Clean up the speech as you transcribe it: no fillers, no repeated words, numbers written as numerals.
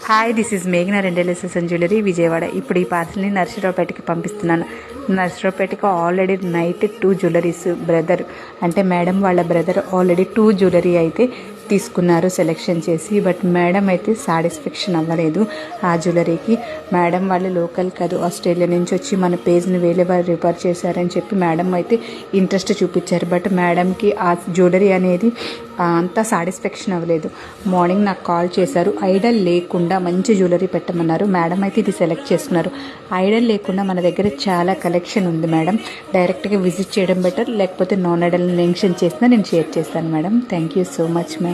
Hi, this is మేఘనా రెండెలెసెస్ and jewellery Vijayawada. ఇప్పుడు ఈ పార్సల్ని నర్సరావుపేటకి పంపిస్తున్నాను. నర్సరావుపేటకి ఆల్రెడీ నైట్ 2 జ్యువెలరీస్ బ్రదర్ అంటే మేడం వాళ్ళ బ్రదర్ ఆల్రెడీ 2 జ్యువెలరీ అయితే తీసుకున్నారు సెలెక్షన్ చేసి. బట్ మేడం అయితే సాటిస్ఫాక్షన్ అవ్వలేదు ఆ జ్యువెలరీకి. మేడం వాళ్ళు లోకల్ కాదు, ఆస్ట్రేలియా నుంచి వచ్చి మన పేజ్ని వేరే వారు రిఫర్ చేశారని చెప్పి మేడం అయితే ఇంట్రెస్ట్ చూపించారు. బట్ మేడంకి ఆ జ్యువెలరీ అనేది అంతా సాటిస్ఫాక్షన్ అవ్వలేదు. మార్నింగ్ నాకు కాల్ చేశారు, ఐడల్ లేకుండా మంచి జ్యువెలరీ పెట్టమన్నారు. మేడం అయితే ఇది సెలెక్ట్ చేసుకున్నారు. ఐడల్ లేకుండా మన దగ్గర చాలా కలెక్షన్ ఉంది మేడం, డైరెక్ట్గా విజిట్ చేయడం బెటర్, లేకపోతే నాన్ ఐడల్ మెన్షన్ చేసినా నేను షేర్ చేస్తాను madam. Thank you so much ma'am.